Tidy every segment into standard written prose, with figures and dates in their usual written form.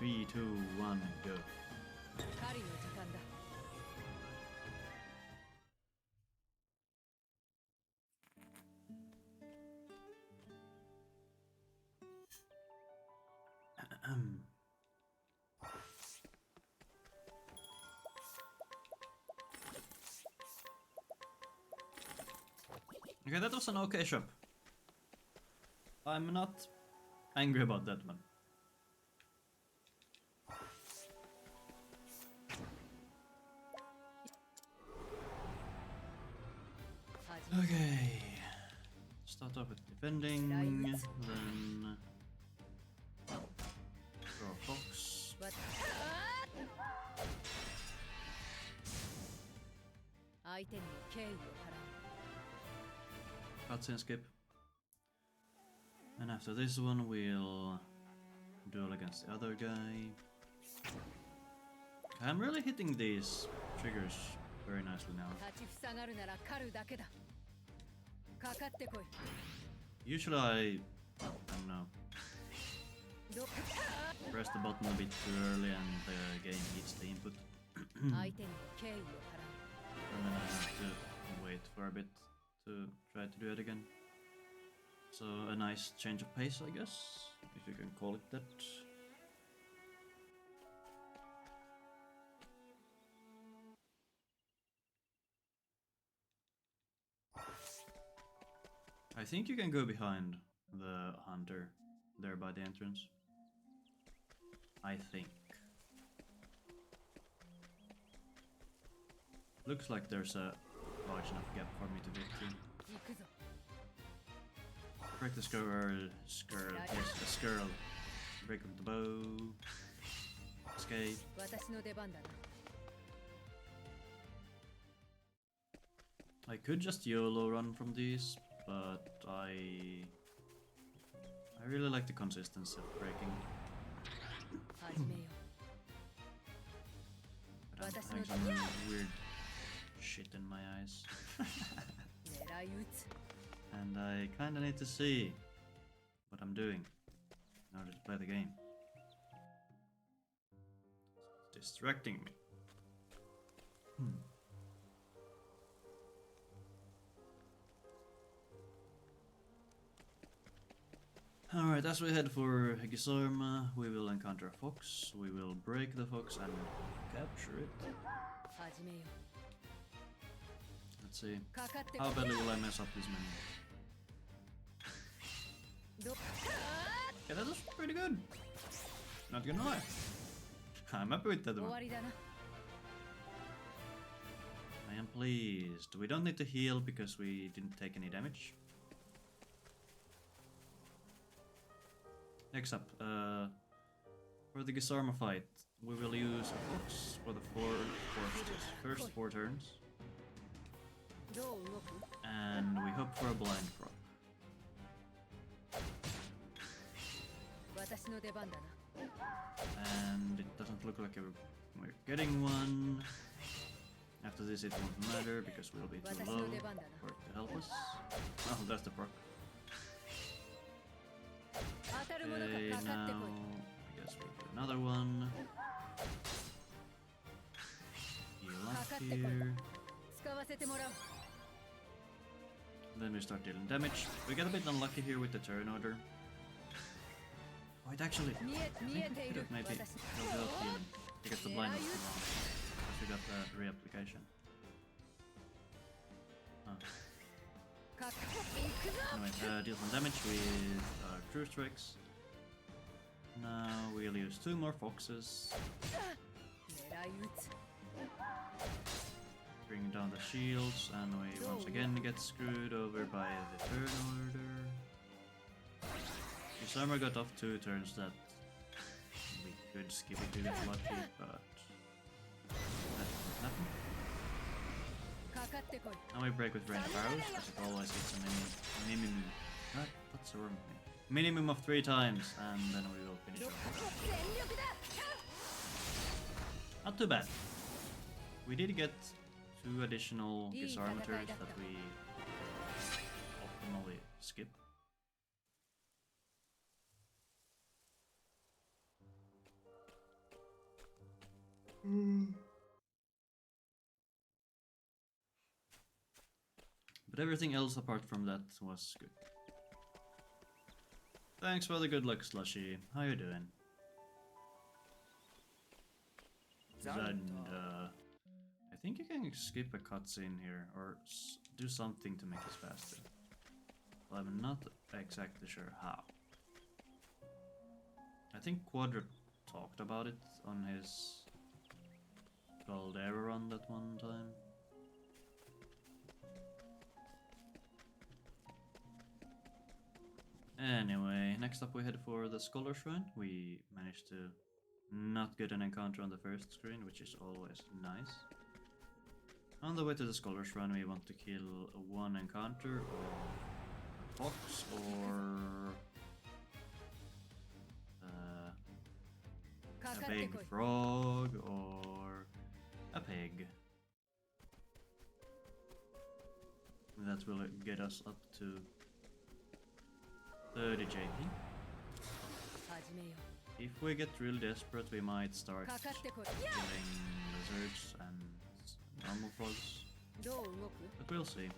3, 2, 1, go. Okay, that was an okay shop. I'm not angry about that one. Okay. Start off with defending, then draw a fox. Cutscene skip. And after this one we'll duel against the other guy. I'm really hitting these triggers very nicely now. Usually I don't know, press the button a bit too early and the game hits the input. And then I have to wait for a bit to try to do it again. So a nice change of pace, I guess, if you can call it that. I think you can go behind the hunter there by the entrance. I think. Looks like there's a large enough gap for me to get through. Break the skirl. Yes, the skirl. Break with the bow. Escape. I could just YOLO run from these, but I really like the consistency of breaking. But I'm having some weird shit in my eyes. And I kinda need to see what I'm doing in order to play the game. It's distracting me. Alright, as we head for Gisarma, we will encounter a fox, we will break the fox and capture it. Let's see, how badly will I mess up this menu? Yeah, that was pretty good, not gonna lie. I'm happy with that one. I am pleased. We don't need to heal because we didn't take any damage. Next up, for the Gisarma fight, we will use a fox for the first 4 turns. And we hope for a blind prop. And it doesn't look like we're getting one. After this it won't matter because we'll be too low for it to help us. Oh, that's the proc. Okay, now I guess we'll do another one. Heal up here. Then we start dealing damage. We get a bit unlucky here with the turn order. Oh, it actually, I think we could have maybe held out healing because the blind was too long. Because we got the reapplication. Anyway, deal some damage with True Strikes. Now we'll use 2 more foxes. Bring down the shields, and we once again get screwed over by the turn order. Gisarma got off 2 turns that we could skip it to get lucky, but that didn't happen. Now we break with ranged arrows, as it always hits a minimum of 3 times, and then we will finish off. Not too bad. We did get 2 additional Gisarma turns that we optimally skip. But everything else apart from that was good. Thanks for the good luck, Slushy. How you doing? Zanda. I think you can skip a cutscene here, or do something to make this faster. But I'm not exactly sure how. I think Quadra talked about it on his Caldera run that one time. Anyway, next up we head for the Scholar Shrine. We managed to not get an encounter on the first screen, which is always nice. On the way to the Scholar Shrine we want to kill one encounter, or a fox, or a big frog, or a pig. That will get us up to 30 JP. If we get real desperate, we might start killing lizards and normal frogs, but we'll see.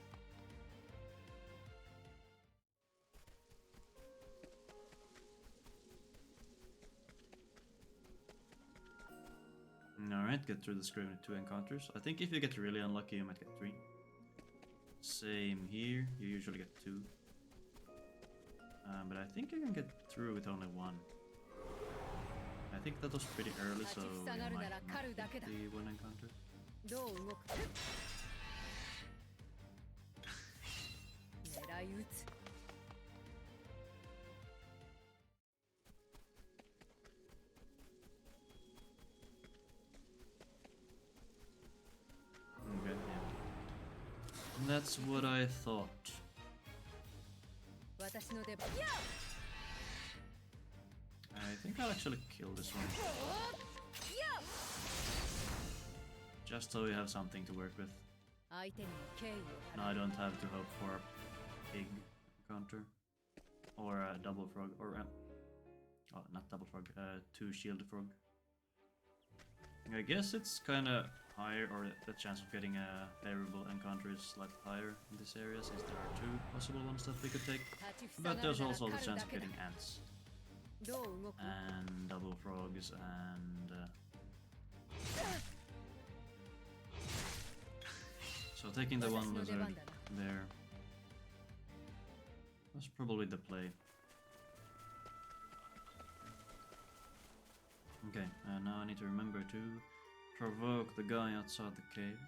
Alright, get through the screen with 2 encounters. I think if you get really unlucky, you might get 3. Same here, you usually get 2. But I think you can get through with only 1. I think that was pretty early, so we might not get the 1 encounter. Okay, yeah. That's what I thought. I think I'll actually kill this one. Just so we have something to work with. Now I don't have to hope for a pig encounter. Or a double frog, or oh, not double frog, 2 shielded frog. I guess it's kinda higher, or the chance of getting a favorable encounter is slightly higher in this area, since there are 2 possible ones that we could take. But there's also the chance of getting ants. And double frogs and... So taking the 1 lizard there was probably the play. Okay, now I need to remember to provoke the guy outside the cave.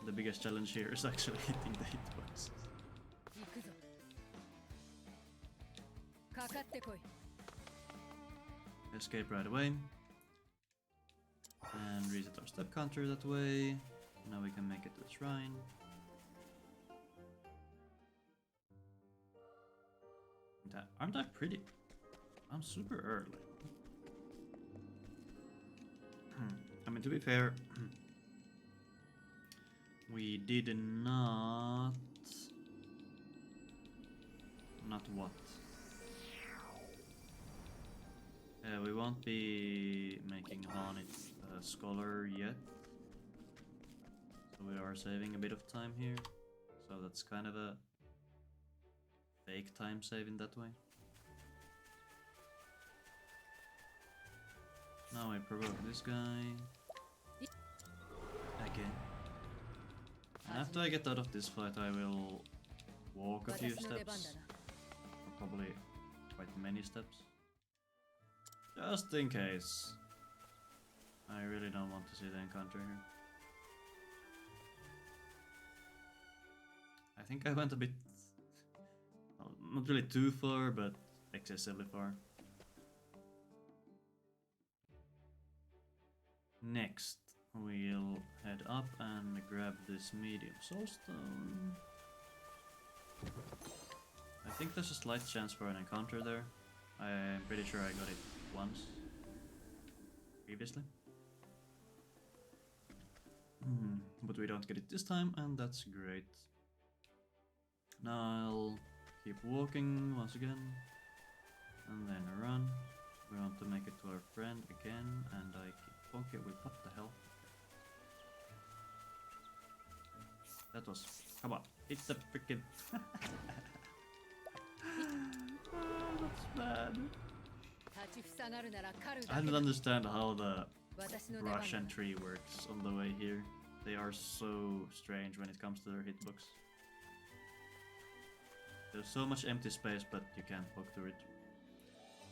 The biggest challenge here is actually hitting the hitbox. Escape right away. And reset our step counter that way. Now we can make it to the shrine. Aren't I pretty? I'm super early. I mean, to be fair, we did not... Not what? We won't be making Hanit a scholar yet. So we are saving a bit of time here. So that's kind of a fake time save in that way. Now I provoke this guy. Again. And after I get out of this fight I will walk a few steps. Or probably quite many steps. Just in case. I really don't want to see the encounter here. I think I went a bit... well, not really too far, but excessively far. Next, we'll head up and grab this medium soulstone. I think there's a slight chance for an encounter there. I'm pretty sure I got it once previously. But we don't get it this time, and that's great. Now I'll keep walking once again. And then run. We want to make it to our friend again, and I keep bonking with what the hell? That was... Come on, it's the freaking... That's bad. I don't understand how the Russian tree works on the way here. They are so strange when it comes to their hitbox. There's so much empty space, but you can't walk through it.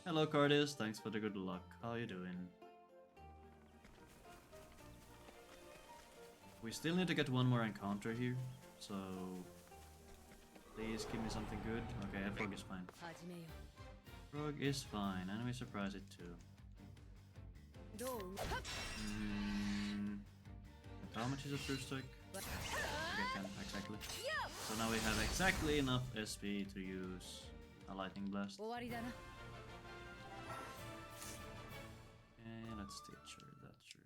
Hello Cardis, thanks for the good luck. How you doing? We still need to get one more encounter here, so please give me something good. Okay, Frog is fine. Frog is fine, and we surprise it too. And how much is a true strike? Okay, 10, exactly. So now we have exactly enough SP to use a lightning blast. Okay, let's teach her that true.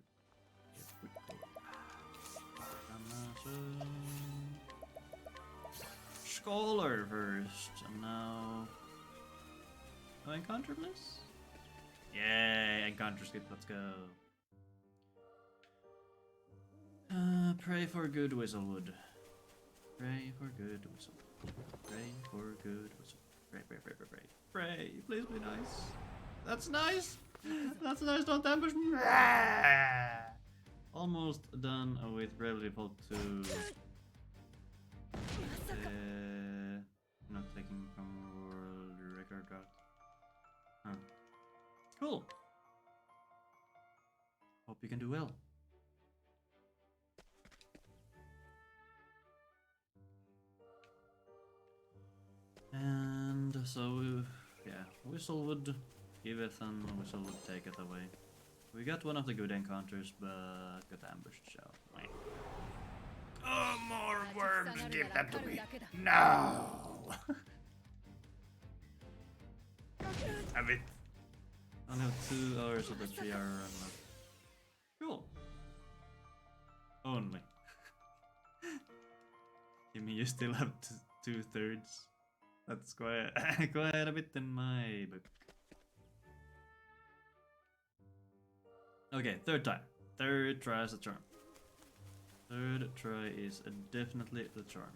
Scholar first, and now... No encounter bliss? Yay, encounter skip, let's go. Pray for good Whistlewood. Pray for good Whistlewood. Pray for good Whistlewood. Pray, pray, pray, pray, pray. Pray, please be nice. That's nice! That's nice, don't ambush me! Almost done with Bravely Default 2. Not taking from world record route. Huh. Cool. Hope you can do well. And so, yeah, Whistlewood giveth and Whistlewood taketh away. We got one of the good encounters, but got ambushed, so... Oh, more worms! Give them to me! No! Have it! I only have 2 hours of the 3 hour run left. Cool! Only. Gimme, you still have 2/3. That's quite a bit in my book. Okay, third time. Third try is the charm. Third try is definitely the charm.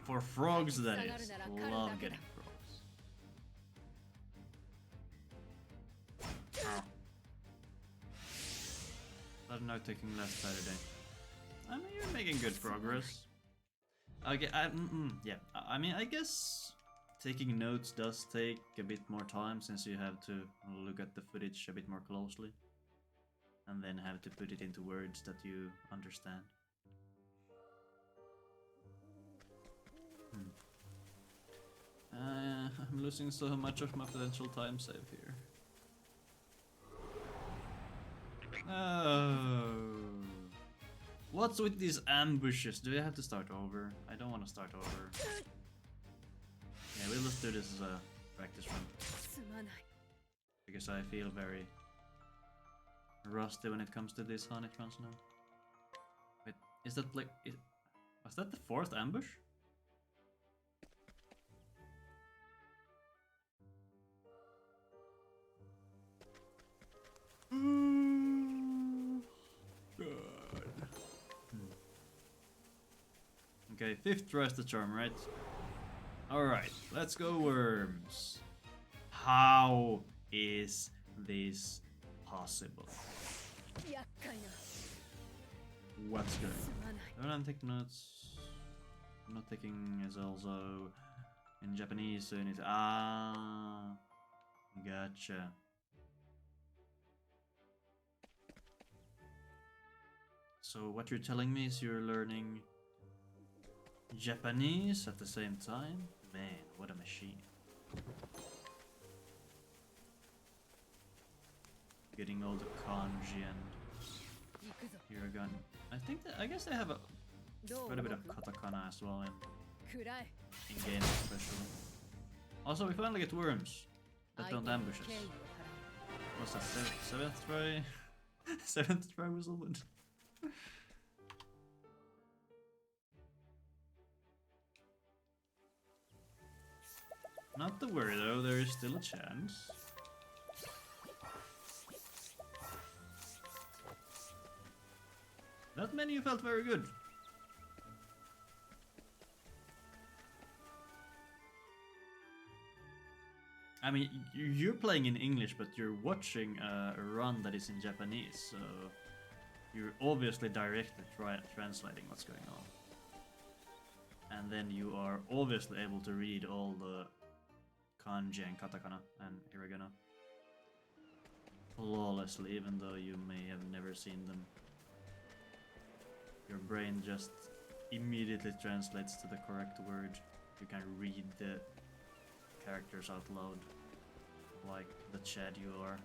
For frogs, that is. Love getting frogs. But now taking less Saturday. I mean, you're making good progress. Okay, yeah. I mean, I guess taking notes does take a bit more time since you have to look at the footage a bit more closely. And then have to put it into words that you understand. I'm losing so much of my potential time save here. Oh. What's with these ambushes? Do I have to start over? I don't want to start over. Yeah, we'll just do this as a practice run. Because I feel very rusty when it comes to these honey runs now. Wait, is that like... was that the 4th ambush? Okay, 5th tries the charm, right? Alright, let's go worms. How is this possible? What's good? Don't take notes. I'm not taking is also in Japanese, so you need to... Ah, gotcha. So what you're telling me is you're learning Japanese at the same time? Man, what a machine. Getting all the kanji and hiragana. I guess they have quite a bit of katakana as well in game especially. Also, we finally get worms that don't ambush us. What's that? 7th try? 7th try Whistlewood. Not to worry though, there is still a chance. That menu felt very good. I mean, you're playing in English, but you're watching a run that is in Japanese, so you're obviously directly translating what's going on. And then you are obviously able to read all the kanji and katakana and hiragana flawlessly, even though you may have never seen them. Your brain just immediately translates to the correct word. You can read the characters out loud, like the Chad you are.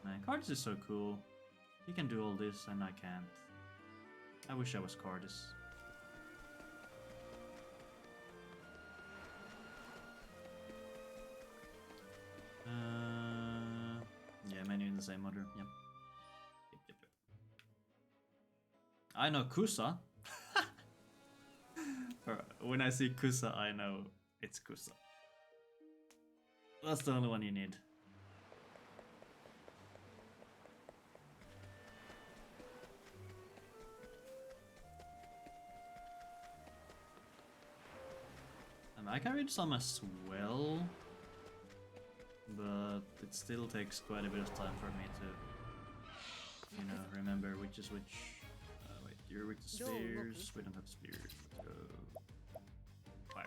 Man, Cardis is so cool. He can do all this and I can't. I wish I was Cardis. Yeah, menu in the same order. Yep. Yep. I know Kusa. When I see Kusa, I know it's Kusa. That's the only one you need. I can read some as well, but it still takes quite a bit of time for me to, you know, remember which is which. Wait, you're weak to spears. We don't have spears. Let's go. Fire.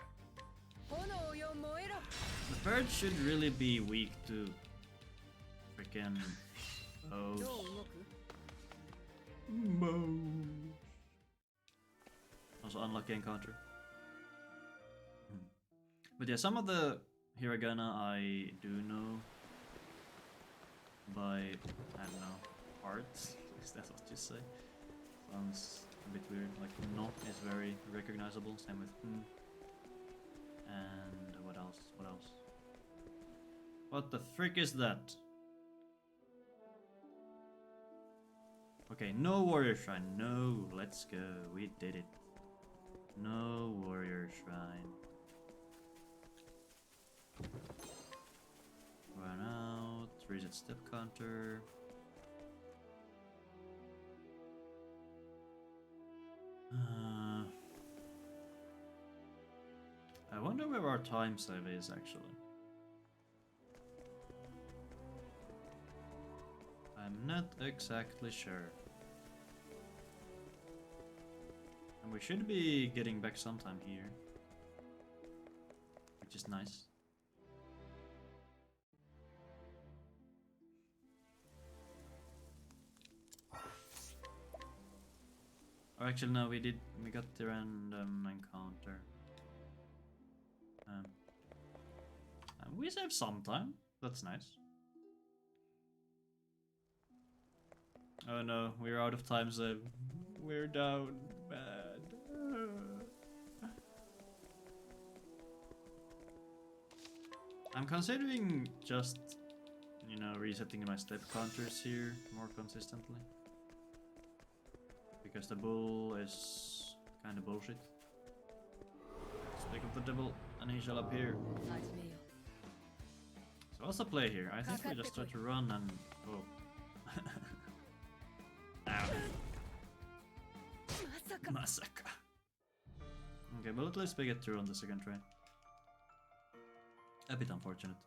The bird should really be weak to freaking bows. Also unlucky encounter. But yeah, some of the hiragana I do know by, I don't know, heart. Is that what you say? Sounds a bit weird. Like no is very recognizable. Same with and what else? What else? What the frick is that? Okay, no warrior shrine. No, let's go. We did it. No warrior shrine. Run out. Reset step counter. I wonder where our time save is actually. I'm not exactly sure. And we should be getting back sometime here, which is nice. Or actually no, we got the random encounter. We save some time, that's nice. Oh no, we're out of time save. We're down bad. I'm considering just, you know, resetting my step counters here more consistently. Because the bull is kind of bullshit. Speak of the devil, and he shall appear. So what's the play here? I think we just try to run and... oh. Ow. Masaka. Okay, but at least we get through on the second try. A bit unfortunate.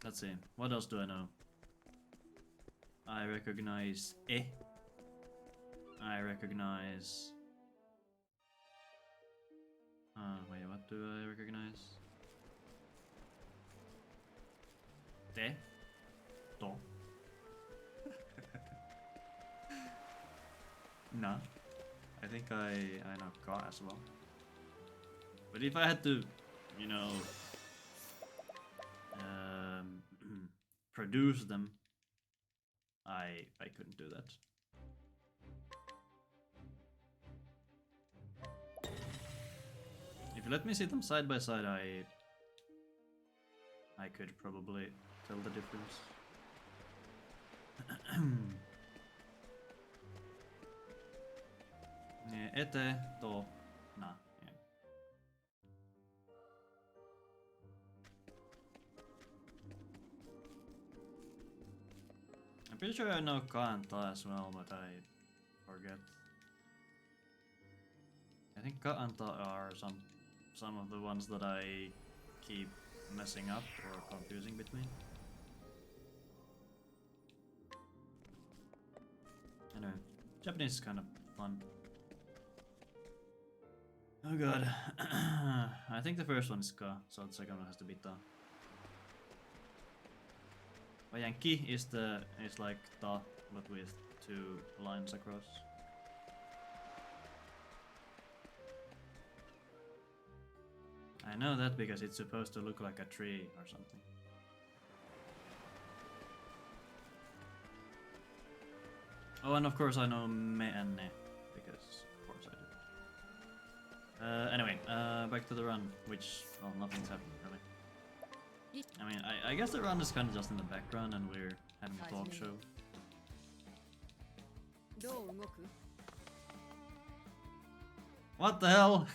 Let's see, what else do I know? I recognize E. I recognize... wait, what do I recognize? Te. To. No. I think I know Ka as well. But if I had to, you know, produce them, I couldn't do that. If you let me see them side by side, I could probably tell the difference. Ete, to, na. Yeah. pretty sure I know Kanta as well, but I forget. I think Kanta are some of the ones that I keep messing up or confusing between. Anyway, Japanese is kind of fun. Oh god. I think the first one is Ka, so the second one has to be Ta. Wayanki is like Ta, but with 2 lines across. I know that because it's supposed to look like a tree or something. Oh, and of course I know Me and Ne, because of course I do. Anyway, back to the run, which, well, nothing's happened really. I mean, I guess the run is kind of just in the background and we're having a talk show. What the hell?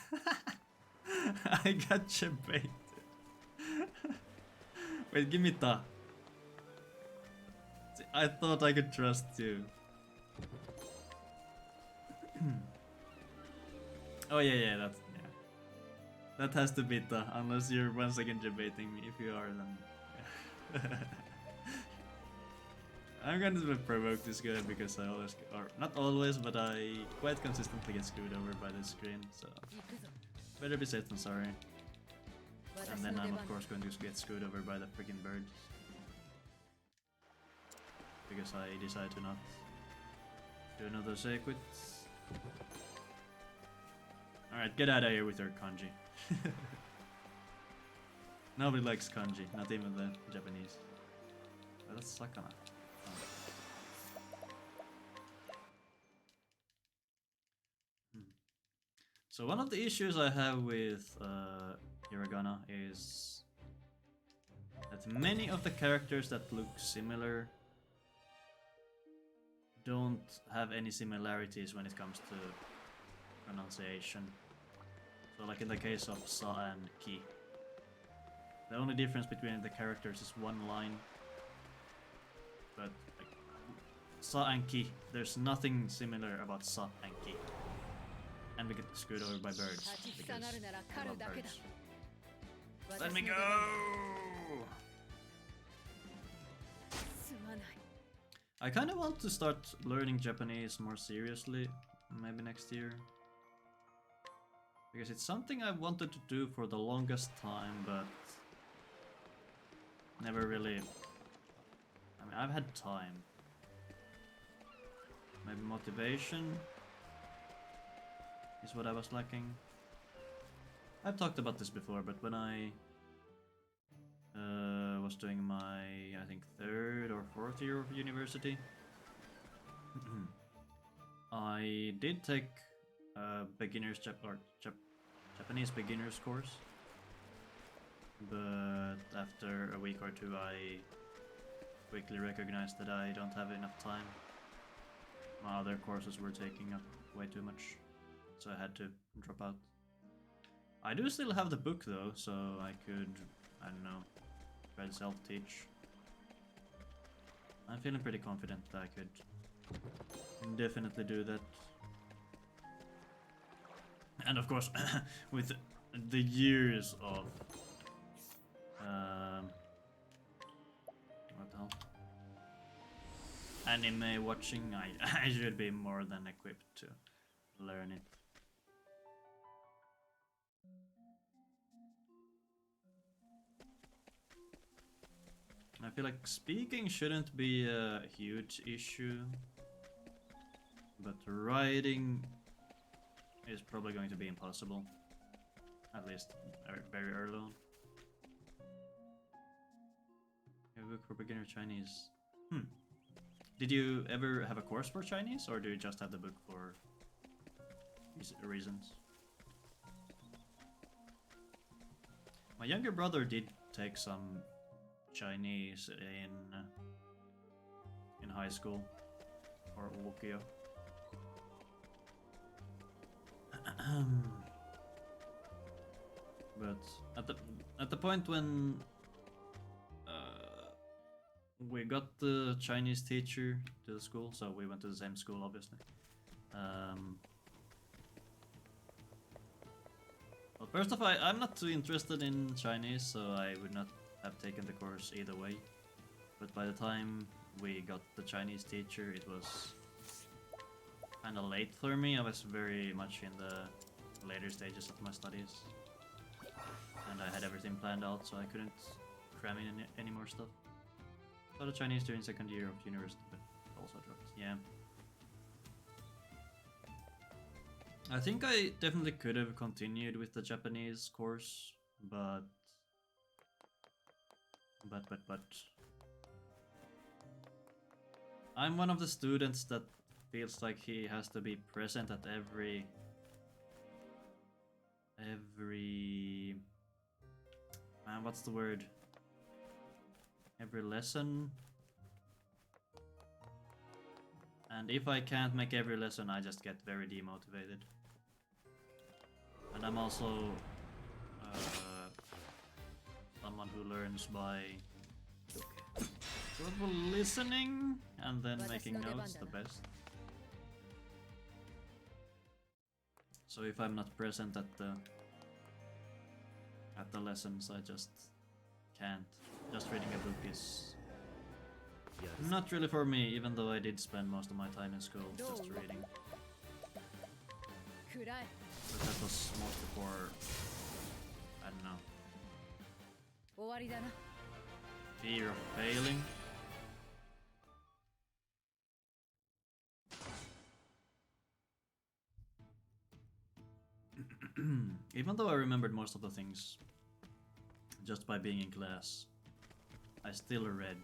I got you baited. Wait, give me Ta. I thought I could trust you. Oh yeah, that's that has to be Ta, unless you're once again debating me. If you are, then I'm going to provoke this guy because I always, or not always, but I quite consistently get screwed over by this screen. So better be safe than sorry. And then I'm of course going to get screwed over by the freaking birds. Because I decide to not do another Sequit. Alright, get out of here with your kanji. Nobody likes kanji, not even the Japanese. But that's Sakana. So one of the issues I have with Hiragana is that many of the characters that look similar don't have any similarities when it comes to pronunciation. So like in the case of Sa and Ki, the only difference between the characters is one line. But like, Sa and Ki, there's nothing similar about Sa and Ki. And we get screwed over by birds because I love birds. Let me go! I kind of want to start learning Japanese more seriously, maybe next year. Because it's something I wanted to do for the longest time, but never really... I mean, I've had time. Maybe motivation is what I was lacking. I've talked about this before, but when I was doing my, I think, 3rd or 4th year of university, I did take a beginner's Japanese beginner's course, but after a week or two I quickly recognized that I don't have enough time. My other courses were taking up way too much, so I had to drop out. I do still have the book though, so I could, I don't know, try to self-teach. I'm feeling pretty confident that I could definitely do that. And of course, with the years of what the hell? Anime watching, I should be more than equipped to learn it. I feel like speaking shouldn't be a huge issue, but writing is probably going to be impossible, at least very early on. A book for beginner Chinese. Did you ever have a course for Chinese, or do you just have the book for reasons? My younger brother did take some Chinese in high school, or Lukio. But at the point we got the Chinese teacher to the school, so we went to the same school, obviously. Well, first off, I'm not too interested in Chinese, so I would not have taken the course either way. But by the time we got the Chinese teacher, it was kind of late for me. I was very much in the later stages of my studies. And I had everything planned out, so I couldn't cram in any more stuff. Got a Chinese during second year of university, but also dropped. Yeah. I think I definitely could have continued with the Japanese course, but I'm one of the students that feels like he has to be present at every what's the word? Every lesson. And if I can't make every lesson, I just get very demotivated. And I'm also someone who learns by sort of listening and then making notes the best. So if I'm not present at the lessons, I just can't. Just reading a book is not really for me, even though I did spend most of my time in school just reading. But that was mostly for, I don't know, fear of failing. Even though I remembered most of the things just by being in class, I still read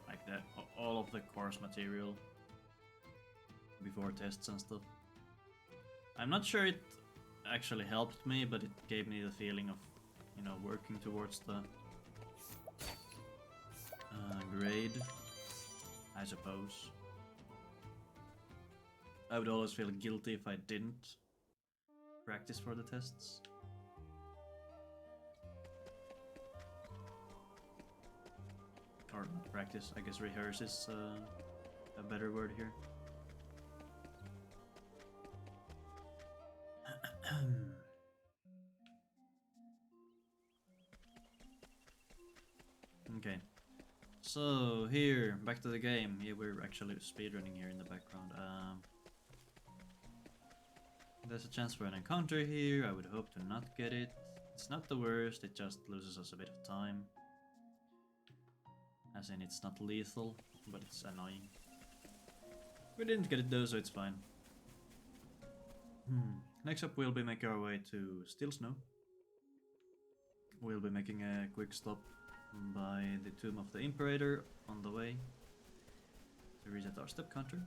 like all of the course material before tests and stuff. I'm not sure it actually helped me, but it gave me the feeling of, you know, working towards the grade, I suppose. I would always feel guilty if I didn't practice for the tests. Or practice, I guess rehearse is a better word here. Okay, so here, back to the game. Here we're actually speedrunning here in the background. There's a chance for an encounter here. I would hope to not get it. It's not the worst, it just loses us a bit of time. As in, it's not lethal, but it's annoying. We didn't get it though, so it's fine. Next up, we'll be making our way to Still Snow. We'll be making a quick stop by the Tomb of the Imperator on the way to reset our step counter.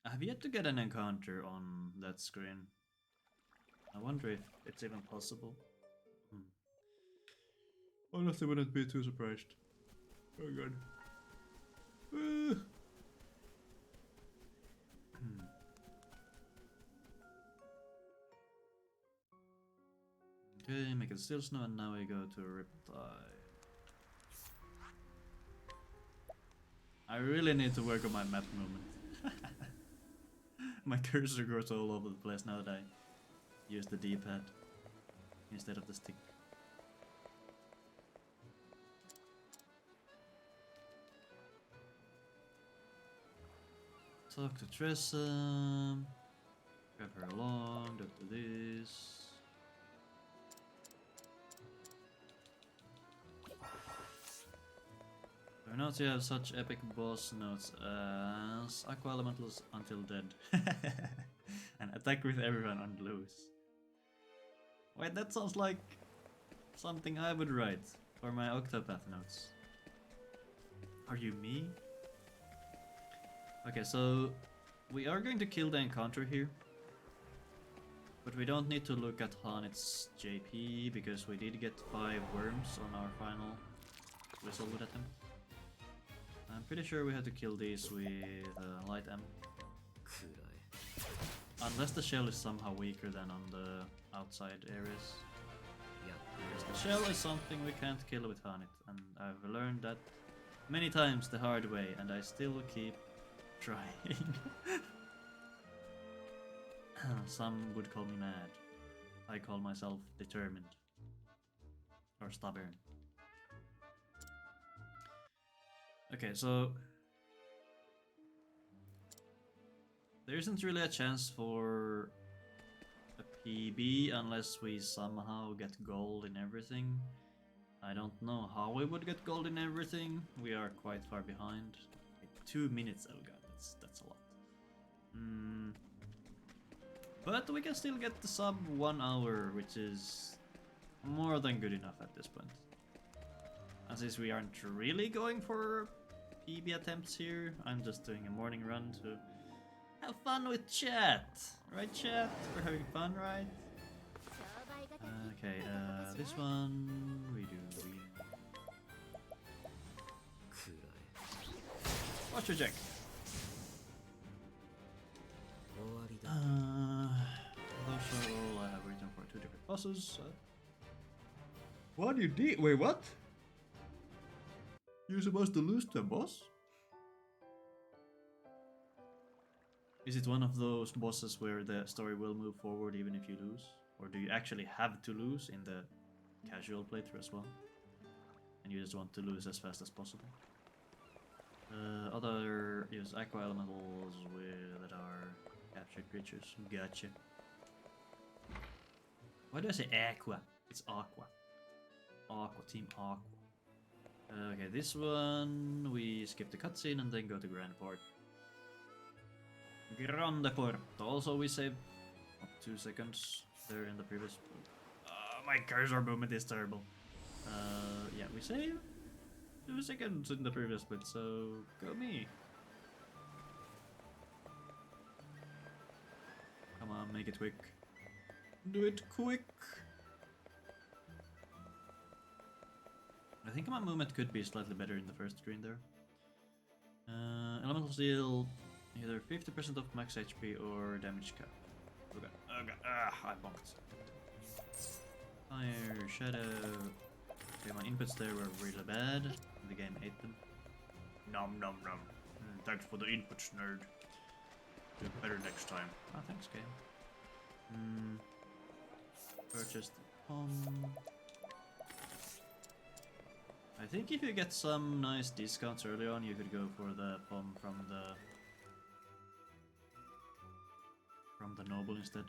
I have yet to get an encounter on that screen. I wonder if it's even possible. Honestly, wouldn't be too surprised. Oh god. Okay, make it Still Snow, and now we go to Riptide. I really need to work on my map movement. My cursor goes all over the place now that I use the D-pad instead of the stick. Talk to Tressa. Grab her along, do this. Do not you have such epic boss notes as Aqua Elementals until dead. And attack with everyone on loose. Wait, that sounds like something I would write for my Octopath notes. Are you me? Okay, so we are going to kill the encounter here. But we don't need to look at Hanit's JP because we did get 5 worms on our final Whistlewood attempt. I'm pretty sure we had to kill these with light M. Unless the shell is somehow weaker than on the outside areas. Because the shell is something we can't kill with Hanit, and I've learned that many times the hard way, and I still keep trying. Some would call me mad. I call myself determined. Or stubborn. Okay, so there isn't really a chance for a PB unless we somehow get gold in everything. I don't know how we would get gold in everything. We are quite far behind. 2 minutes, Elga. That's a lot. But we can still get the sub 1 hour, which is more than good enough at this point. And since we aren't really going for PB attempts here, I'm just doing a morning run to have fun with chat. Right, chat? We're having fun, right? Okay, this one we do. Watch your check. Those are all I have written for 2 different bosses. What you did? Wait, what? You're supposed to lose to a boss? Is it one of those bosses where the story will move forward even if you lose? Or do you actually have to lose in the casual playthrough as well? And you just want to lose as fast as possible? Other use aqua elementals that are captured creatures. Gotcha. Why do I say aqua? It's aqua. Aqua, team aqua. Okay, this one we skip the cutscene and then go to Grand Port. Grande Porto. Also, we save 2 seconds there in the previous. My cursor movement is terrible. Yeah, we save 2 seconds in the previous bit, so go me. Come on, make it quick. Do it quick. I think my movement could be slightly better in the first screen there. Elemental Steel, either 50% of max HP or damage cap. Okay, I bonked. Fire, Shadow. Okay, my inputs there were really bad. The game ate them. Nom nom nom. Thanks for the inputs, nerd. Do better next time. Ah, thanks, game. Purchase the pom. I think if you get some nice discounts early on, you could go for the pom from the noble instead.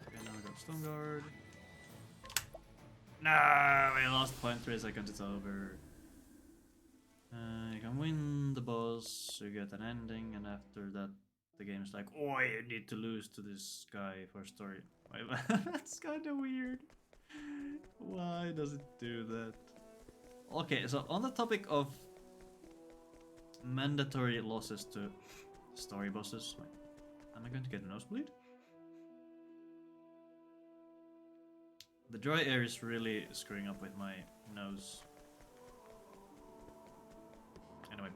Okay, now we got Stone Guard. No, we lost 0.3 seconds, it's over. You can win the boss, you get an ending, and after that the game's like, oh, you need to lose to this guy for story. That's kind of weird. Why does it do that? Okay, so on the topic of mandatory losses to story bosses, wait, am I going to get a nosebleed? The dry air is really screwing up with my nose. Anyway,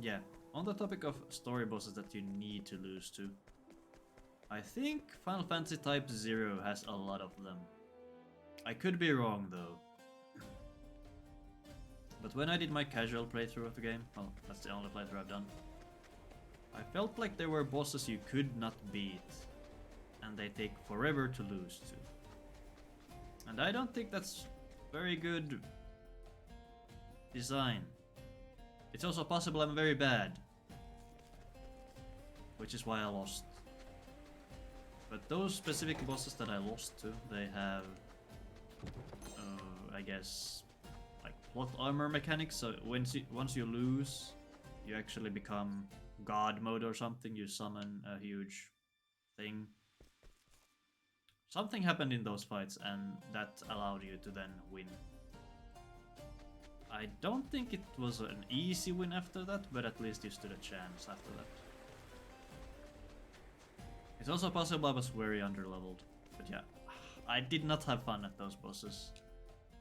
yeah, on the topic of story bosses that you need to lose to, I think Final Fantasy Type 0 has a lot of them. I could be wrong though. But when I did my casual playthrough of the game, well, that's the only playthrough I've done, I felt like there were bosses you could not beat, and they take forever to lose to. And I don't think that's very good design. It's also possible I'm very bad, which is why I lost. But those specific bosses that I lost to, they have, I guess, like plot armor mechanics. So once you lose, you actually become God mode or something. You summon a huge thing. Something happened in those fights, and that allowed you to then win. I don't think it was an easy win after that, but at least you stood a chance after that. It's also possible I was very underleveled, but yeah, I did not have fun at those bosses.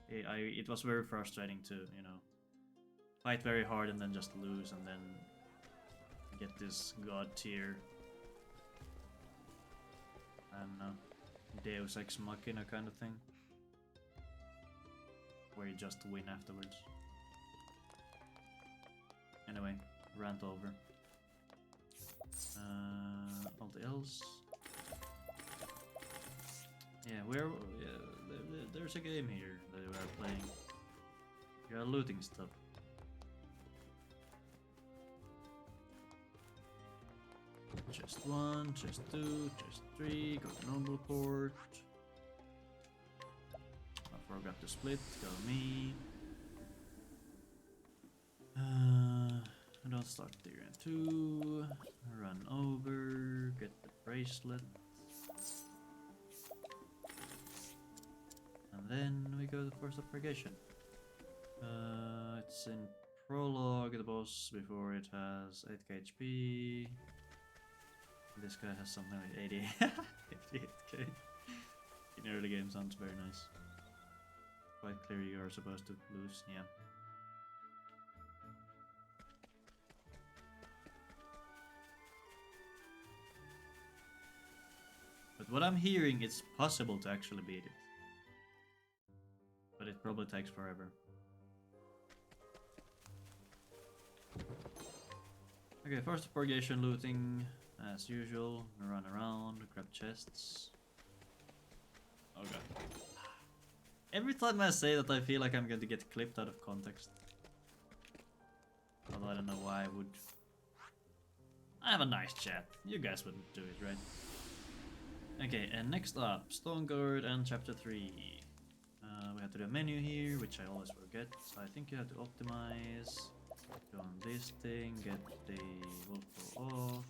It was very frustrating to, you know, fight very hard and then just lose and then get this god tier. I don't know, Deus Ex Machina kind of thing, where you just win afterwards. Anyway, rant over. All the else. Yeah, there's a game here that we are playing. We are looting stuff. Chest 1, chest 2, chest 3, go to Noble Port. I forgot to split, go me. Don't start Therion 2, run over, get the bracelet. And then we go to Force of Purgation. It's in prologue, the boss before it has 8k HP. This guy has something like 80, 58k. In early game sounds very nice. Quite clear you are supposed to lose, yeah. But what I'm hearing, it's possible to actually beat it. But it probably takes forever. Okay, first purgation looting, as usual. Run around, grab chests. Oh god. Every time I say that I feel like I'm going to get clipped out of context. Although I don't know why I would. I have a nice chat. You guys wouldn't do it, right? Okay, and next up, Stone Guard and Chapter 3. We have to do a menu here, which I always forget. So I think you have to optimize. Go on this thing, get the wolf off.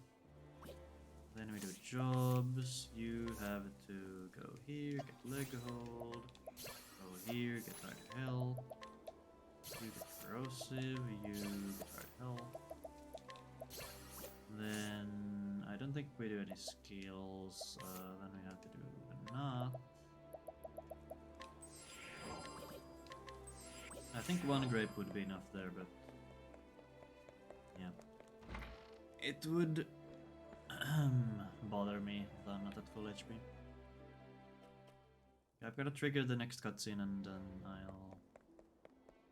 Then we do jobs. You have to go here, get leg hold. Go here, get hard hell. You get corrosive, you get hard hell. Then I don't think we do any skills. Then we have to do a knot. I think one grape would be enough there, but yeah, it would bother me that I'm not at full HP. I've got to trigger the next cutscene and then I'll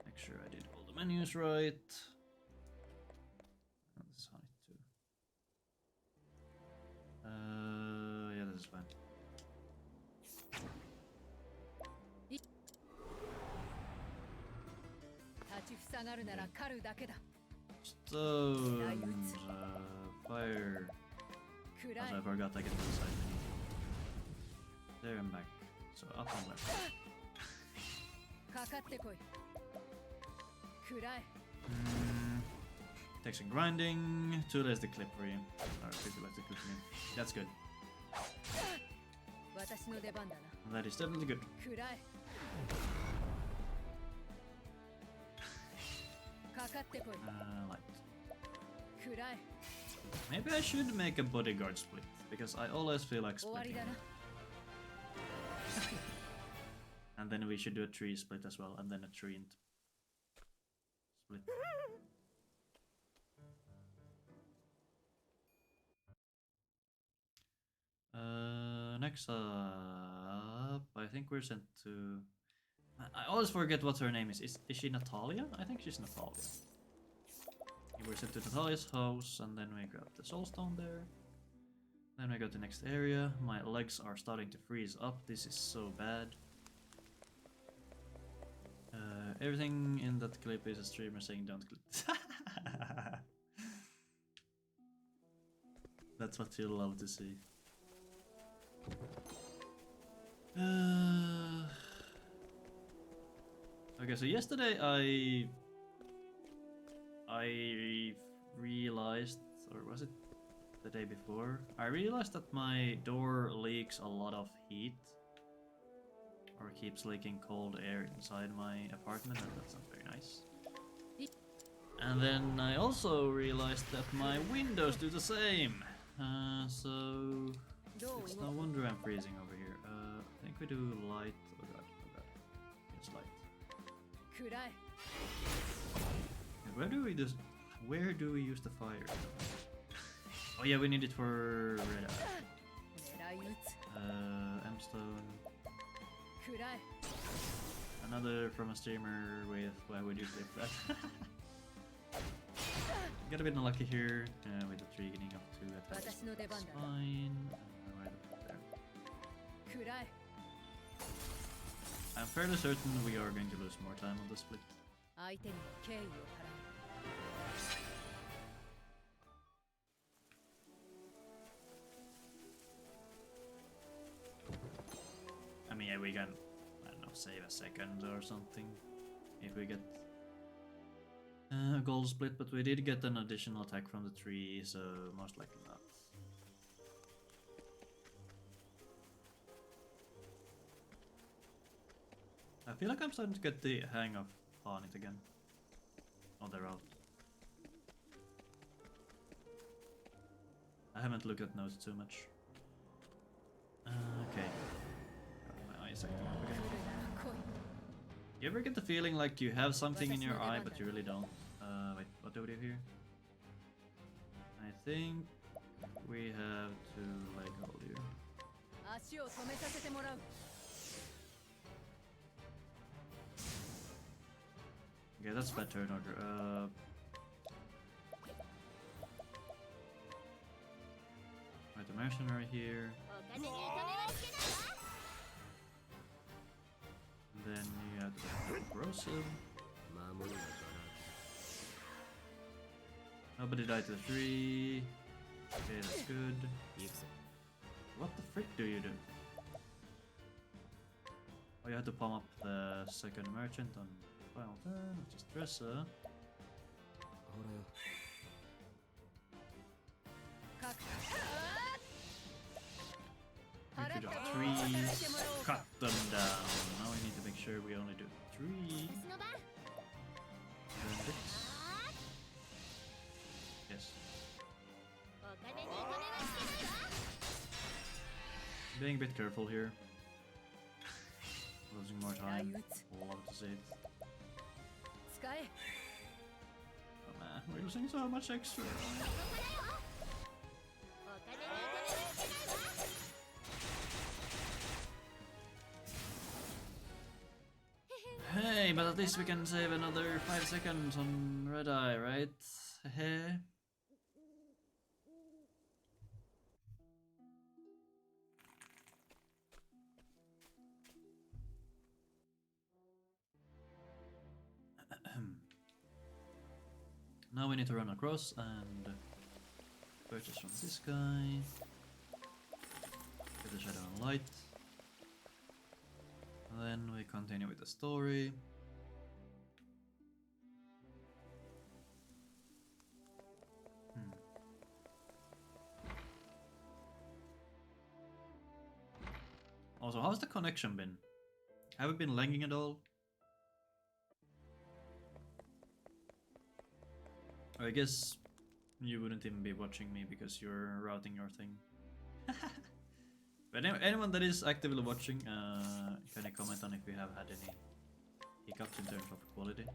make sure I did all the menus right. Oh, this is honey too. Yeah, this is fine. Stones, fire. Also, I forgot I get to the side menu. There and back. So up and left. Takes some grinding. Too late the clip for you. Or 50 left the clip for you. That's good. That is definitely good. Light. Maybe I should make a bodyguard split, because I always feel like splitting. And then we should do a tree split as well, and then a tree split. Next up, I think we're sent to... I always forget what her name is. Is she Natalia? I think she's Natalia. We're sent to Natalia's house, and then we grab the soulstone there. Then we go to the next area. My legs are starting to freeze up. This is so bad. Everything in that clip is a streamer saying don't clip. That's what you'll love to see. Okay, so yesterday I realized, or was it the day before? I realized that my door leaks a lot of heat, or keeps leaking cold air inside my apartment, and that's not very nice. And then I also realized that my windows do the same. So it's no wonder I'm freezing over here. I think we do light. Oh god. It's light. Where do we use? Where do we use the fire? Oh yeah, we need it for red eye. M-stone. Another from a streamer with why would you clip that? Got a bit unlucky here with the tree getting up to attack. That's fine. Right up there. I'm fairly certain we are going to lose more time on the split. I mean, yeah, we can, I don't know, save a second or something if we get a gold split, but we did get an additional attack from the tree, so most likely not. I feel like I'm starting to get the hang of on it again. Oh, they're out. I haven't looked at notes too much. Okay. My eyes acting up again. You ever get the feeling like you have something in your eye, but you really don't? Wait, what do we do here? I think we have to let go here. Okay, that's bad turn order. Right, the mercenary here. And then you have the corrosive. Nobody died to the tree. Okay, that's good. What the frick do you do? Oh, you have to palm up the second merchant on final turn, which is Dresser. We could have trees. Cut them down. Now we need to make sure we only do 3. Yes. Being a bit careful here. Losing more time. Love to see it. Oh man, we're losing so much extra. Hey, but at least we can save another 5 seconds on red eye, right? Hey. Now we need to run across and purchase from this guy. Get the shadow and light. And then we continue with the story. Also, how's the connection been? Have we been lagging at all? I guess you wouldn't even be watching me because you're routing your thing. But anyone that is actively watching, can you comment on if we have had any hiccups in terms of quality?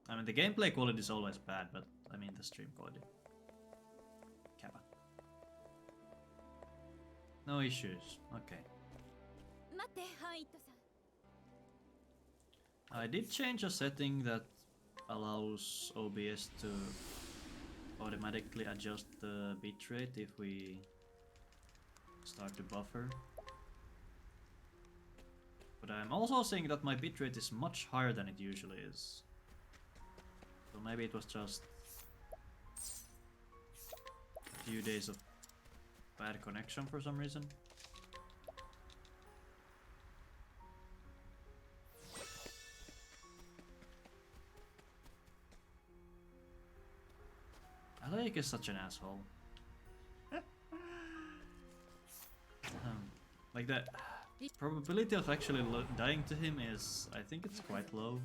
I mean, the gameplay quality is always bad, but I mean the stream quality. Kappa. No issues. Okay. I did change a setting that allows OBS to automatically adjust the bitrate if we start to buffer. But I'm also seeing that my bitrate is much higher than it usually is. So maybe it was just a few days of bad connection for some reason. Alec is such an asshole. Like that probability of actually dying to him is, I think it's quite low.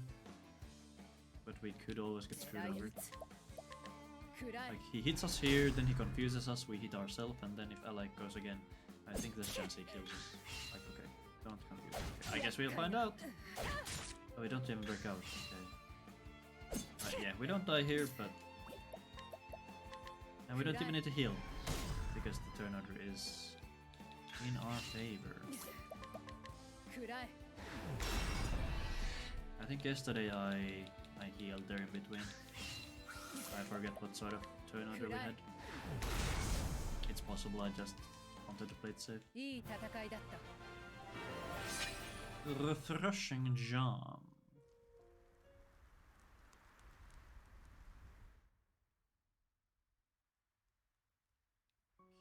But we could always get screwed over. Like, he hits us here, then he confuses us, we hit ourselves, and then if Alec goes again, I think there's chance he kills us. Like, okay, don't confuse. Okay, I guess we'll find out. Oh, we don't even break out. Okay. Right. Yeah, we don't die here, but... And we don't even need to heal, because the turn order is in our favor. I think yesterday I healed there in between. I forget what sort of turn order we had. It's possible I just wanted to play it safe. Refreshing jam.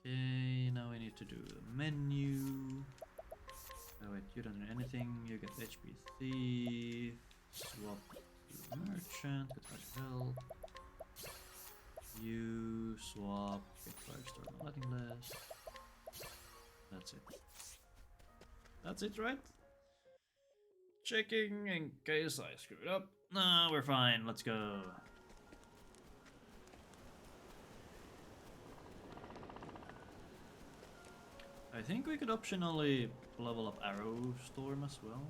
Okay, now we need to do the menu. Oh wait, you don't do anything. You get HP Thief. Swap to Merchant. Get much help. You swap. Get Firestorm. Lightning Blast. That's it. That's it, right? Checking in case I screwed up. No, we're fine. Let's go. I think we could optionally level up Arrow Storm as well.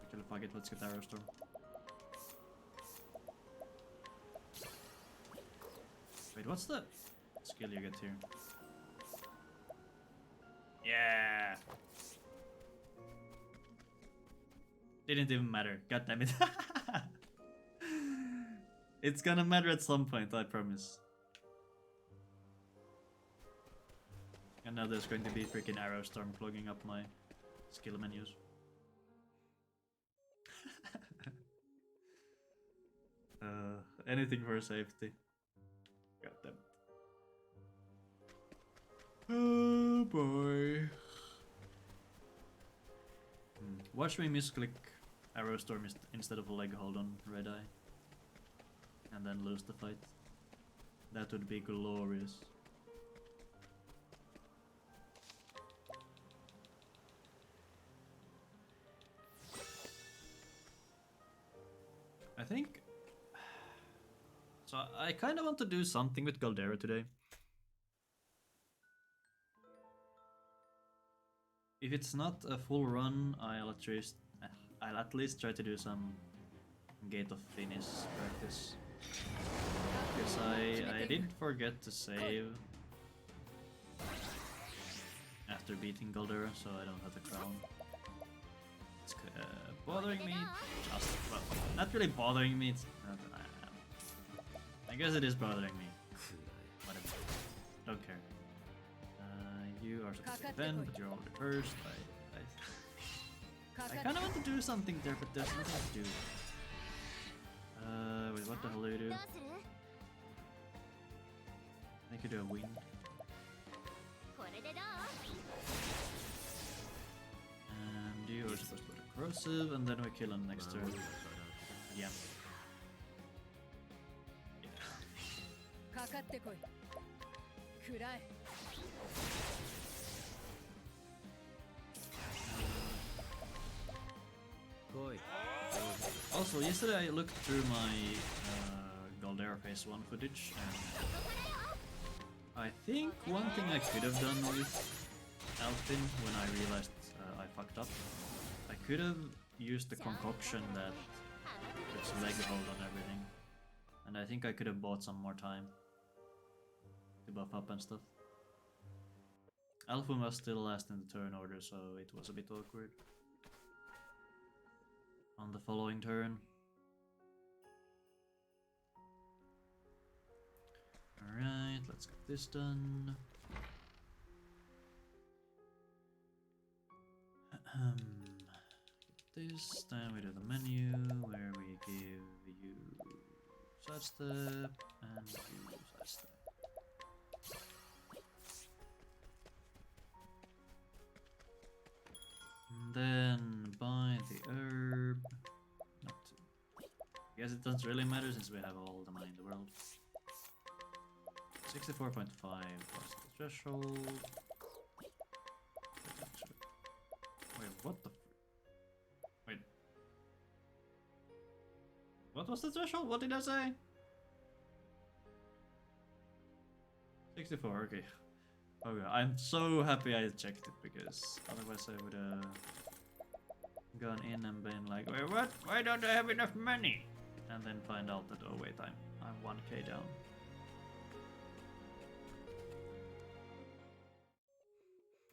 Actually, fuck it, let's get Arrow Storm. Wait, what's the skill you get here? Yeah! Didn't even matter, god damn it. It's gonna matter at some point, I promise. And now there's going to be freaking Arrow Storm clogging up my skill menus. Anything for safety. God damn it. Oh boy. Watch me misclick Arrow Storm instead of a leg hold on Red Eye. And then lose the fight. That would be glorious. I think... So I kind of want to do something with Galdera today. If it's not a full run, I'll at least try to do some Gate of Finish practice. Because I did forget to save after beating Galdera, so I don't have the crown. It's bothering me. Just, well, not really bothering me. It's not, I guess it is bothering me. Whatever. Don't care. You are supposed to defend, but you're already first. I kind of want to do something there, but there's nothing to do. Wait, what the hell do you do? I could do a wind. And you are supposed to put a corrosive, and then we kill him next turn. Yeah. Also, yesterday I looked through my Galdera Phase 1 footage, and I think one thing I could have done with Alpin when I realized I fucked up, I could have used the concoction that puts leg hold on everything, and I think I could have bought some more time to buff up and stuff. Alpha was still last in the turn order, so it was a bit awkward on the following turn. Alright, let's get this done. Get this, then we do the menu where we give you sidestep and you sidestep. And then buy the herb. Not to. I guess it doesn't really matter since we have all the money in the world. 64.5 was the threshold. Wait, what the? Wait. What was the threshold? What did I say? 64, okay. Okay, I'm so happy I checked it because otherwise I would gone in and been like, wait, what? Why don't I have enough money? And then find out that, oh wait, I'm 1k down.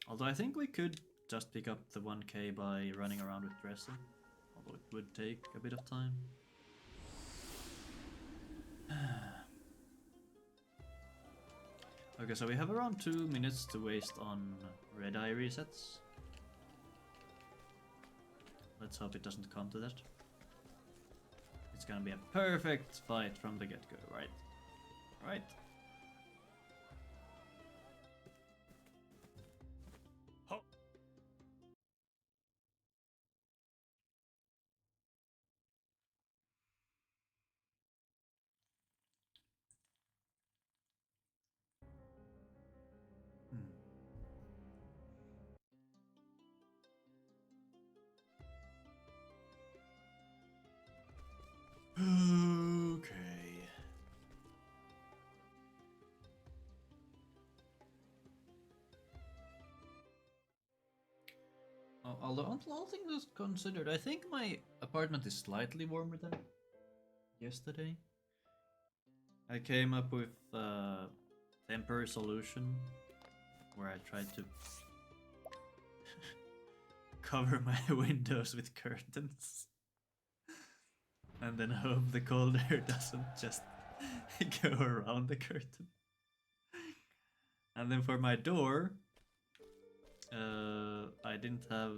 Although I think we could just pick up the 1k by running around with Dresser. Although it would take a bit of time. Okay, so we have around 2 minutes to waste on red eye resets. Let's hope it doesn't come to that. It's gonna be a perfect fight from the get-go, right? Right? Okay. Although all things considered, I think my apartment is slightly warmer than yesterday. I came up with a temporary solution where I tried to cover my windows with curtains and then hope the cold air doesn't just go around the curtain. And then for my door, I didn't have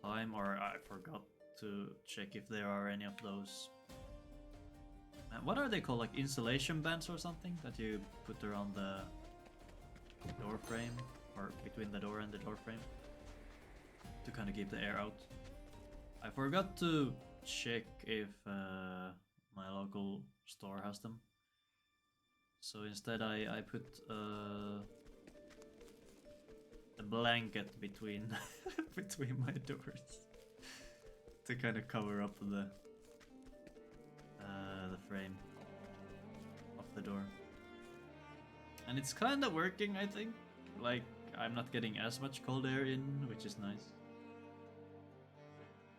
time, or I forgot to check if there are any of those. What are they called? Like insulation bands or something that you put around the door frame, or between the door and the door frame, to kind of keep the air out. I forgot to check if my local store has them. So instead I put a blanket between between my doors to kind of cover up the frame of the door. And it's kind of working, I think. Like, I'm not getting as much cold air in, which is nice.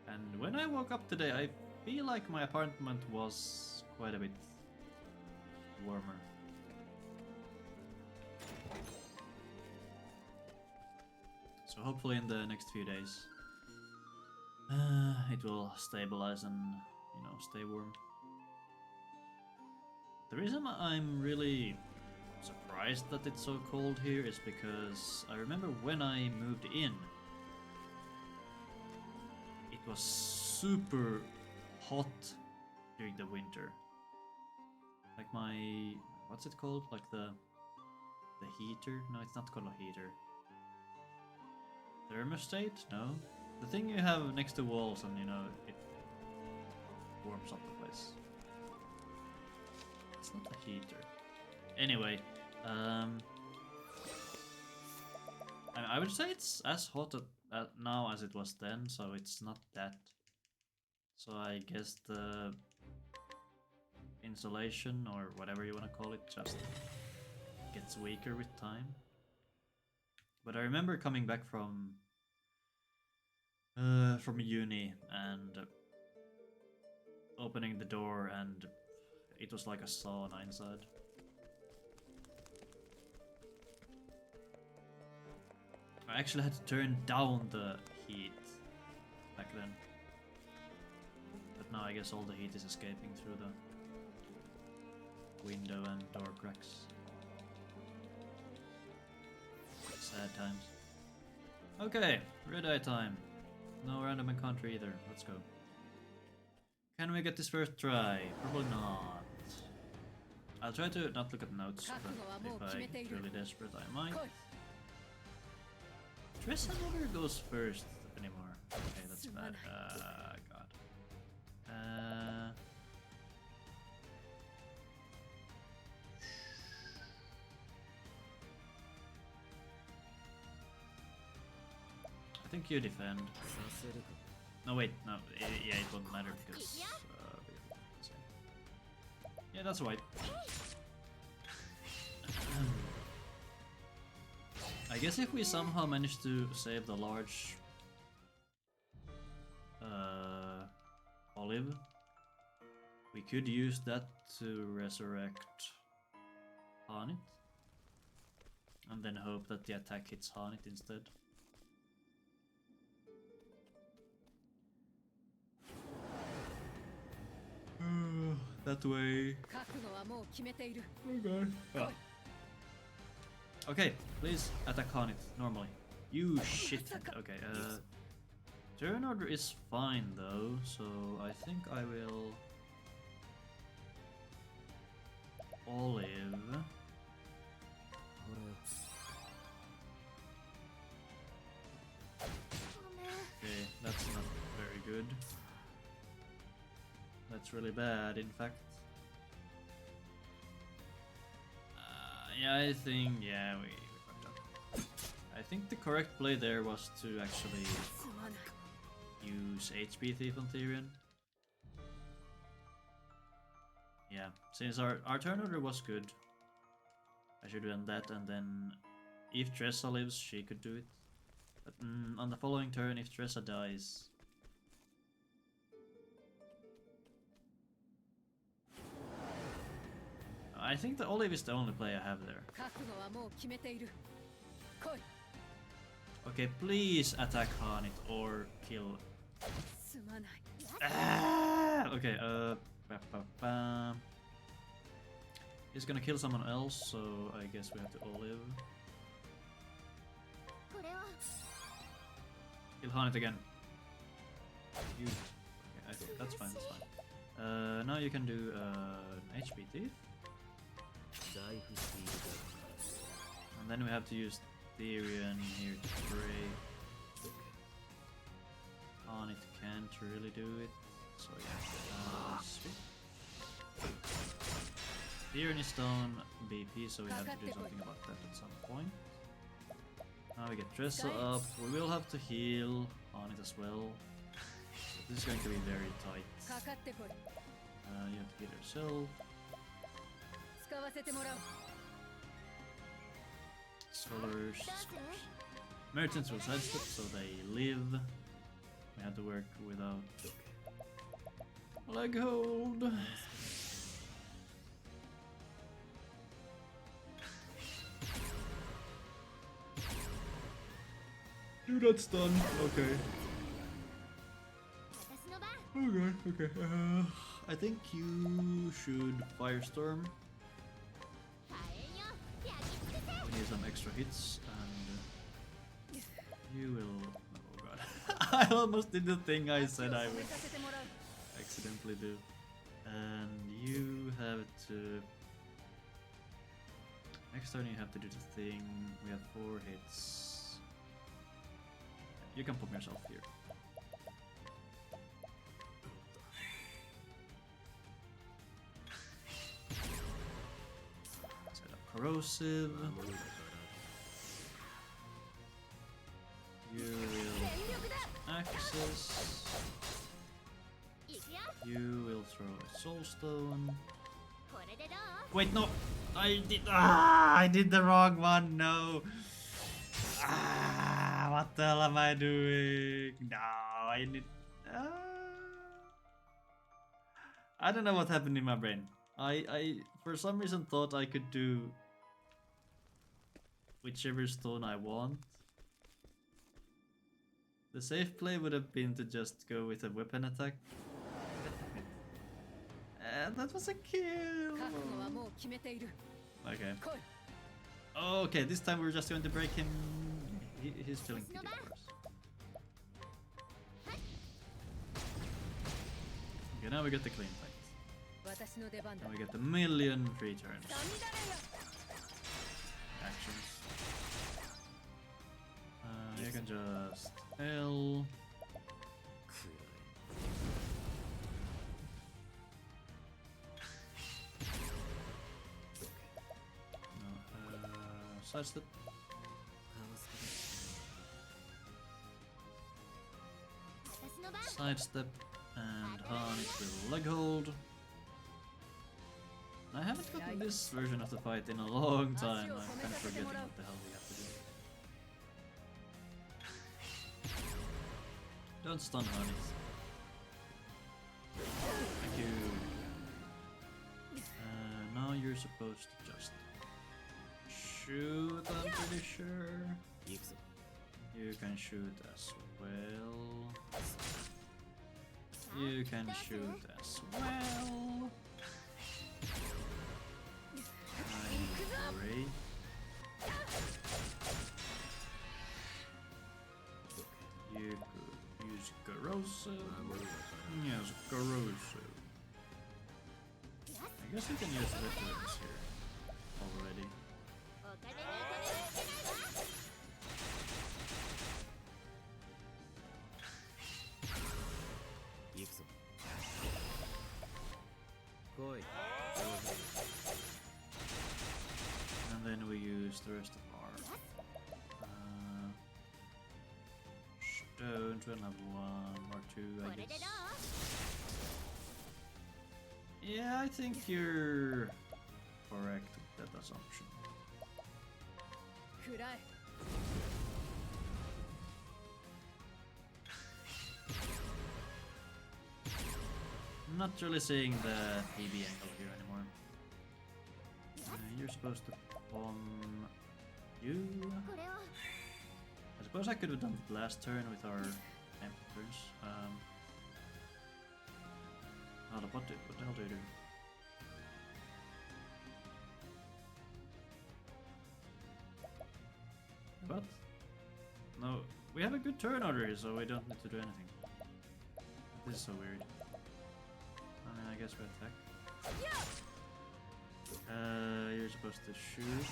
And when I woke up today, I feel like my apartment was quite a bit warmer. So hopefully in the next few days it will stabilize and, you know, stay warm. The reason I'm really surprised that it's so cold here is because I remember when I moved in, it was super hot during the winter. Like my, what's it called? Like the heater? No, it's not called a heater. Thermostat? No. The thing you have next to walls and, you know, it warms up the place. It's not a heater. Anyway, I would say it's as hot now as it was then, so it's not that. So I guess the insulation, or whatever you want to call it, just gets weaker with time. But I remember coming back from uni and opening the door, and it was like a sauna inside. I actually had to turn down the heat back then. But now I guess all the heat is escaping through the window and door cracks. Sad times. Okay, red eye time. No random encounter either. Let's go. Can we get this first try? Probably not. I'll try to not look at notes, but if I get really desperate, I might. Tressa never goes first anymore. Okay, that's bad. God. I think you defend. No, wait, no, yeah, it won't matter because. Yeah, that's right. I guess if we somehow manage to save the large Olive. We could use that to resurrect Hanit. And then hope that the attack hits Hanit instead. That way. Okay. Oh. Okay, please attack Hanit normally. You shithead. Okay, turn order is fine though, so I think I will Olive. Okay, that's not very good. That's really bad, in fact. Yeah, I think, yeah, we fucked up. I think the correct play there was to actually use HP Thief on Therion. Yeah, since our turn order was good, I should have done that, and then if Tressa lives, she could do it. But on the following turn, if Tressa dies... I think the Olive is the only play I have there. Okay, please attack Hanit or kill... Okay, he's gonna kill someone else, so I guess we have to Olive. Kill Hanit again. You... Okay, that's fine, that's fine. Now you can do an HP Thief. And then we have to use Therion here to break. Hanit can't really do it, so yeah. Therion is down BP, so we have to do something about that at some point. Now we get Tressa up. We will have to heal Hanit as well. So this is going to be very tight. You have to heal yourself. Scholars. Merchants will sidestep, so they live. We have to work without leg hold. Do that stun. Okay. Okay. I think you should Firestorm. We need some extra hits, and you will. Oh god! I almost did the thing I said I would accidentally do. And you have to. Next turn, you have to do the thing. We have 4 hits. You can put yourself here. Set up corrosive. You will access. You will throw a soulstone. Wait, no! I did the wrong one, no! What the hell am I doing? No, I need... I don't know what happened in my brain. I for some reason thought I could do whichever stone I want. The safe play would have been to just go with a weapon attack. And that was a kill! Okay. Okay, this time we're just going to break him. He's feeling pity for us. Okay, now we get the clean fight. Now we get the million free turns. Actions. You can just L. Sidestep. Sidestep and Hanit will leg hold. I haven't gotten this version of the fight in a long time. I'm kind of forgetting what the hell we have to do. Don't stun Hanit. supposed to just shoot, I'm pretty sure. You can shoot as well. You can shoot as well. Great. You could use corrosive. Yes, corrosive. I guess you can use vigilance here already. And then we use the rest of our stones. We'll have one or two, I guess. Yeah, I think you're correct with that assumption. I'm not really seeing the PB angle here anymore. You're supposed to bomb you. I suppose I could have done it last turn with our emperors. What the hell do you do? What? No, we have a good turn order here, so we don't need to do anything. This is so weird. I guess we attack. You're supposed to shoot.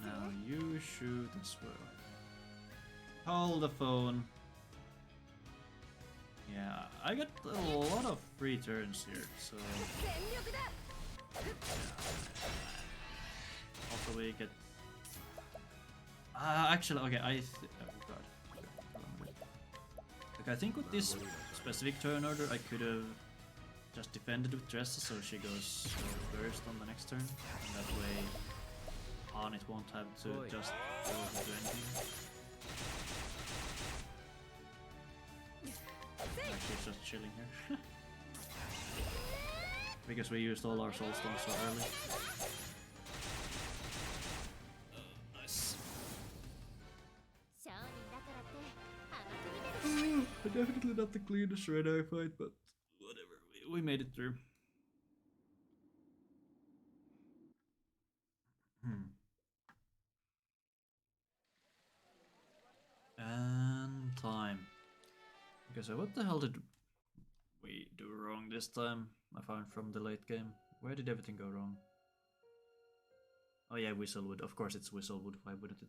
Now you shoot as well. Hold the phone. Yeah, I got a lot of free turns here, so... Also we get... actually, okay, oh god. Okay, I think with this specific turn order I could have just defended with dresses so she goes first on the next turn. And that way Hanit won't have to just go and do anything. She's just chilling here. Because we used all our soul stones so early. Nice. Definitely not the cleanest red eye fight, but whatever. We made it through. And time. Okay, so what the hell did we do wrong this time? I found from the late game. Where did everything go wrong? Oh yeah, Whistlewood. Of course it's Whistlewood. Why wouldn't it be?